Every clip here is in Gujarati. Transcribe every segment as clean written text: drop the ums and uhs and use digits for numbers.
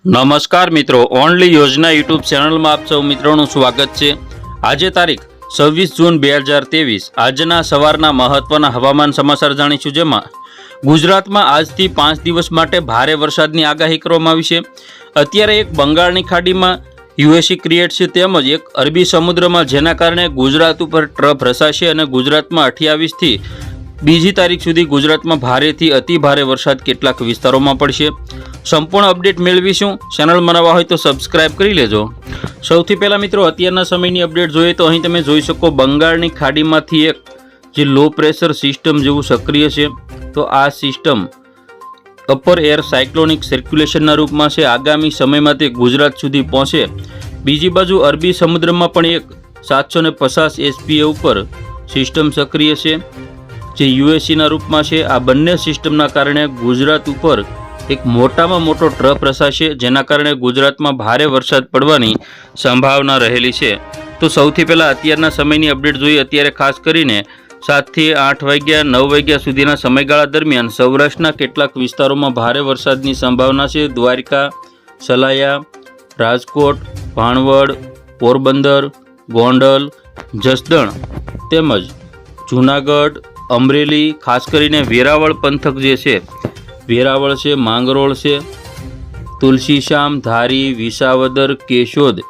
નમસ્કાર મિત્રો, ઓનલી યોજના યુટ્યુબ ચેનલમાં આપ સૌ મિત્રોનું સ્વાગત છે। આજે તારીખ 26 જૂન 2023 આજના સવારના મહત્વના હવામાન સમાચાર જાણીશું, જેમાં ગુજરાતમાં આજથી 5 દિવસ માટે ભારે વરસાદની આગાહી કરવામાં આવી છે। અત્યારે એક બંગાળની ખાડીમાં યુએસી ક્રિએટ છે, તેમજ એક અરબી સમુદ્રમાં, જેના કારણે ગુજરાત ઉપર ટ્રફ રસાશે અને ગુજરાતમાં 28 થી બીજી તારીખ સુધી ગુજરાતમાં ભારેથી અતિ ભારે વરસાદ કેટલાક વિસ્તારોમાં પડશે। સંપૂર્ણ અપડેટ મેળવીશું। ચેનલમાં નવા હોય તો સબસ્ક્રાઇબ કરી લેજો। સૌથી પહેલાં મિત્રો, અત્યારના સમયની અપડેટ જોઈએ તો અહીં તમે જોઈ શકો બંગાળની ખાડીમાંથી એક જે લો પ્રેશર સિસ્ટમ જેવું સક્રિય છે, તો આ સિસ્ટમ અપર એર સાયક્લોનિક સર્ક્યુલેશનના રૂપમાં છે। આગામી સમયમાં તે ગુજરાત સુધી પહોંચે। બીજી બાજુ અરબી સમુદ્રમાં પણ એક 750 એસપીએ ઉપર સિસ્ટમ સક્રિય છે, જે યુએસીના રૂપમાં છે। આ બંને સિસ્ટમના કારણે ગુજરાત ઉપર એક મોટામાં મોટો ટ્રફ રસાશે, જેના કારણે ગુજરાતમાં ભારે વરસાદ પડવાની સંભાવના રહેલી છે। તો સૌથી પહેલાં અત્યારના સમયની અપડેટ જોઈએ। અત્યારે ખાસ કરીને 7 થી 8 વાગ્યા 9 વાગ્યા સુધીના સમયગાળા દરમિયાન સૌરાષ્ટ્રના કેટલાક વિસ્તારોમાં ભારે વરસાદની સંભાવના છે। દ્વારકા, સલાયા, રાજકોટ, ભાણવડ, પોરબંદર, ગોંડલ, જસદણ તેમજ જૂનાગઢ, અમરેલી, ખાસ કરીને વેરાવળ પંથક જે છે, વેરાવળ છે, માંગરોળ છે, તુલસીશામ, ધારી, વિસાવદર, કેશોદ,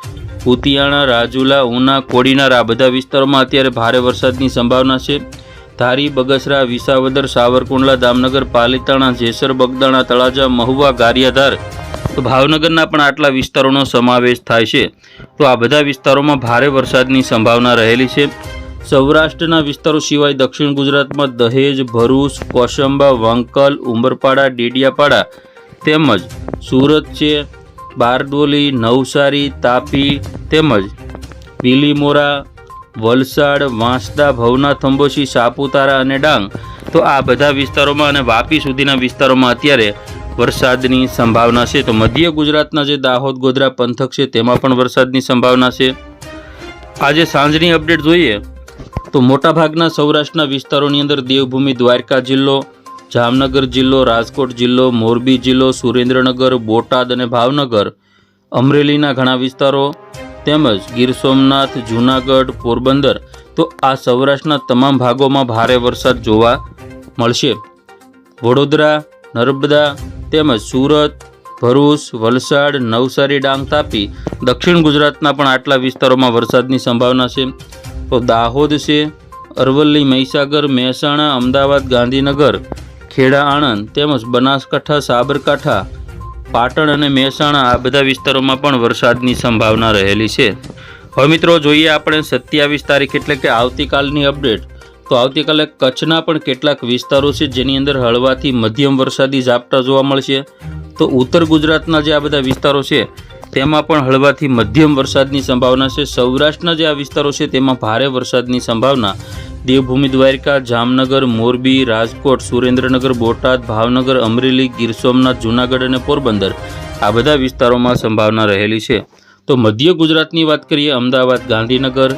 કુતિયાણા, રાજુલા, ઉના, કોડીનાર આ બધા વિસ્તારોમાં અત્યારે ભારે વરસાદની સંભાવના છે। ધારી, બગસરા, વિસાવદર, સાવરકુંડલા, દામનગર, પાલીતાણા, જેસર, બગદાણા, તળાજા, મહુવા, ગારિયાધાર, તો ભાવનગરના પણ આટલા વિસ્તારોનો સમાવેશ થાય છે। તો આ બધા વિસ્તારોમાં ભારે વરસાદની સંભાવના રહેલી છે। સૌરાષ્ટ્રના વિસ્તારો સિવાય દક્ષિણ ગુજરાતમાં દહેજ, ભરૂચ, કોસંબા, વંકલ, ઉમરપાડા, ડેડિયાપાડા તેમજ સુરત છે, બારડોલી, નવસારી, તાપી તેમજ બીલીમોરા, વલસાડ, વાંસદા, ભવનાથ, અંબોશી, સાપુતારા અને ડાંગ, તો આ બધા વિસ્તારોમાં અને વાપી સુધીના વિસ્તારોમાં અત્યારે વરસાદની સંભાવના છે। તો મધ્ય ગુજરાતના જે દાહોદ, ગોધરા પંથક છે, તેમાં પણ વરસાદની સંભાવના છે। આજે સાંજની અપડેટ જોઈએ તો મોટાભાગના સૌરાષ્ટ્રના વિસ્તારોની અંદર દેવભૂમિ દ્વારકા જિલ્લો, જામનગર જિલ્લો, રાજકોટ જિલ્લો, મોરબી જિલ્લો, સુરેન્દ્રનગર, બોટાદ અને ભાવનગર, અમરેલીના ઘણા વિસ્તારો તેમજ ગીર સોમનાથ, જૂનાગઢ, પોરબંદર, તો આ સૌરાષ્ટ્રના તમામ ભાગોમાં ભારે વરસાદ જોવા મળશે। વડોદરા, નર્મદા તેમજ સુરત, ભરૂચ, વલસાડ, નવસારી, ડાંગ, તાપી, દક્ષિણ ગુજરાતના પણ આટલા વિસ્તારોમાં વરસાદની સંભાવના છે। તો દાહોદ છે, અરવલ્લી, મહીસાગર, મહેસાણા, અમદાવાદ, ગાંધીનગર, ખેડા, આણંદ તેમજ બનાસકાંઠા, સાબરકાંઠા, પાટણ અને મહેસાણા આ બધા વિસ્તારોમાં પણ વરસાદની સંભાવના રહેલી છે। હવે મિત્રો જોઈએ આપણે 27 તારીખ એટલે કે આવતીકાલની અપડેટ। તો આવતીકાલે કચ્છના પણ કેટલાક વિસ્તારો છે, જેની અંદર હળવાથી મધ્યમ વરસાદી ઝાપટા જોવા મળશે। તો ઉત્તર ગુજરાતના જે આ બધા વિસ્તારો છે, તેમાં પણ હળવાથી મધ્યમ વરસાદની સંભાવના છે। સૌરાષ્ટ્રના જે આ વિસ્તારો છે, તેમાં ભારે વરસાદની સંભાવના દેવભૂમિ દ્વારકા, જામનગર, મોરબી, રાજકોટ, સુરેન્દ્રનગર, બોટાદ, ભાવનગર, અમરેલી, ગીર સોમનાથ, જૂનાગઢ અને પોરબંદર આ બધા વિસ્તારોમાં સંભાવના રહેલી છે। તો મધ્ય ગુજરાતની વાત કરીએ, અમદાવાદ, ગાંધીનગર,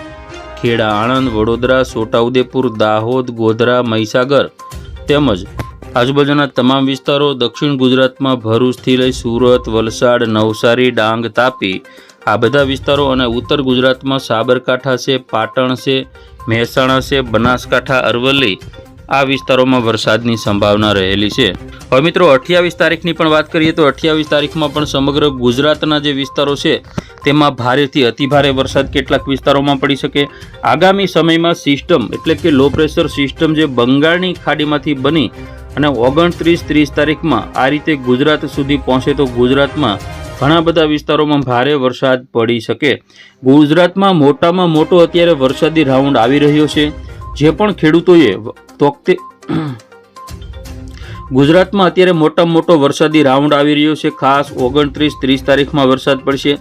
ખેડા, આણંદ, વડોદરા, છોટાઉદેપુર, દાહોદ, ગોધરા, મહીસાગર તેમજ આજુબાજુના તમામ વિસ્તારો, દક્ષિણ ગુજરાતમાં ભરૂચથી લઈ સુરત, વલસાડ, નવસારી, ડાંગ, તાપી આ બધા વિસ્તારો અને ઉત્તર ગુજરાતમાં સાબરકાંઠા છે, પાટણ છે, મહેસાણા છે, બનાસકાંઠા, અરવલ્લી આ વિસ્તારોમાં વરસાદની સંભાવના રહેલી છે। હવે મિત્રો 28 તારીખની પણ વાત કરીએ તો 28 તારીખમાં પણ સમગ્ર ગુજરાતના જે વિસ્તારો છે, તેમાં ભારેથી અતિભારે વરસાદ કેટલાક વિસ્તારોમાં પડી શકે। આગામી સમયમાં સિસ્ટમ એટલે કે લો પ્રેશર સિસ્ટમ જે બંગાળની ખાડીમાંથી બની અને 29-30 તારીખમાં આ રીતે ગુજરાત સુધી પહોંચે, તો ગુજરાતમાં ઘણા બધા વિસ્તારોમાં ભારે વરસાદ પડી શકે। ગુજરાતમાં મોટામાં મોટો અત્યારે વરસાદી રાઉન્ડ આવી રહ્યો છે। જે પણ ખેડૂતોએ ગુજરાતમાં અત્યારે મોટામાં મોટો વરસાદી રાઉન્ડ આવી રહ્યો છે। ખાસ 29-30 તારીખમાં વરસાદ પડશે।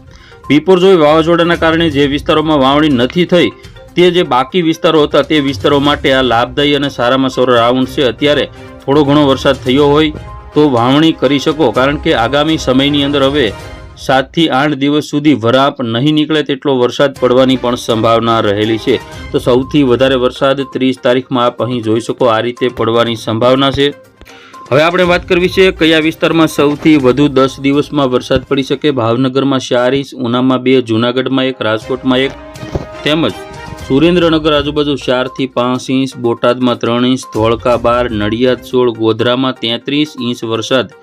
બિપોરજોય વાવાઝોડાના કારણે જે વિસ્તારોમાં વાવણી નથી થઈ, તે જે બાકી વિસ્તારો હતા, તે વિસ્તારો માટે આ લાભદાયી અને સારામાં સારો રાઉન્ડ છે। અત્યારે થોડો ઘણો વરસાદ થયો હોય તો વાવણી કરી શકો, કારણ કે આગામી સમયની અંદર હવે 7 થી 8 દિવસ સુધી વરાપ નહીં નીકળે તેટલો વરસાદ પડવાની પણ સંભાવના રહેલી છે। તો સૌથી વધારે વરસાદ 30 તારીખમાં આપ અહીં જોઈ શકો આ રીતે પડવાની સંભાવના છે। હવે આપણે વાત કરવી છે કયા વિસ્તારમાં સૌથી વધુ 10 દિવસમાં વરસાદ પડી શકે. ભાવનગરમાં 4 ઇંચ, ઉનામાં 2, જૂનાગઢમાં 1, રાજકોટમાં 1 તેમજ સુરેન્દ્રનગર આજુબાજુ 4 થી 5 ઇંચ, બોટાદમાં 3 ઇંચ, ધોળકા 12, નડિયાદ 16, ગોધરામાં 33 ઇંચ વરસાદ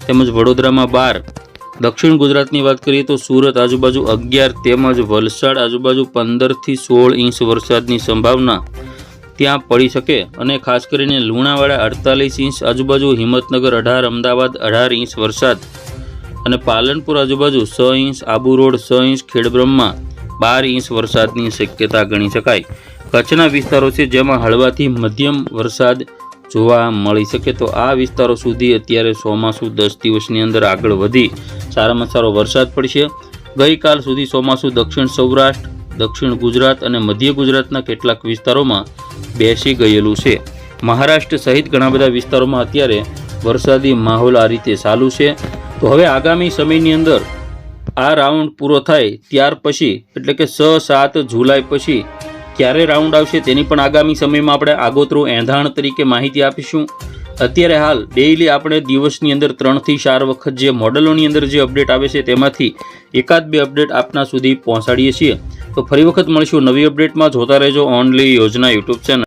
તેમજ વડોદરામાં 12. દક્ષિણ ગુજરાતની વાત કરીએ તો સુરત આજુબાજુ 11 તેમજ વલસાડ આજુબાજુ 15 થી 16 ઇંચ વરસાદની સંભાવના ત્યાં પડી શકે અને ખાસ કરીને લુણાવાડા 48 ઇંચ આજુબાજુ, હિંમતનગર 18, અમદાવાદ 18 ઇંચ વરસાદ અને પાલનપુર આજુબાજુ 6 inch, Abu road 6 inch, Khedbrahma 12 inch વરસાદની શક્યતા ગણી શકાય. કચ્છના વિસ્તારો છે જેમાં હળવાથી મધ્યમ વરસાદ જોવા મળી શકે. તો આ વિસ્તારો સુધી અત્યારે ચોમાસું 10 દિવસની અંદર આગળ વધી સારામાં સારો વરસાદ પડશે. ગઈકાલ સુધી ચોમાસું દક્ષિણ સૌરાષ્ટ્ર, દક્ષિણ ગુજરાત અને મધ્ય ગુજરાતના કેટલાક વિસ્તારોમાં બેસી ગયેલું છે. મહારાષ્ટ્ર સહિત ઘણા બધા વિસ્તારોમાં અત્યારે વરસાદી માહોલ આ રીતે ચાલુ છે. તો હવે આગામી સમયની અંદર આ રાઉન્ડ પૂરો થાય ત્યાર પછી એટલે કે 6-7 જુલાઈ પછી ક્યારે રાઉન્ડ આવશે તેની પણ આગામી સમયમાં આપણે આગોતરું એંધાણ તરીકે માહિતી આપીશું. અત્યારે હાલ ડેઇલી આપણે દિવસની અંદર 3 થી 4 વખત જે મોડલોની અંદર જે અપડેટ આવે છે તેમાંથી 1-2 અપડેટ આપના સુધી પહોંચાડીએ છીએ. તો ફરી વખત મળીશું નવી અપડેટમાં. જોતા રહેજો ઓનલી યોજના યુટ્યુબ ચેનલ.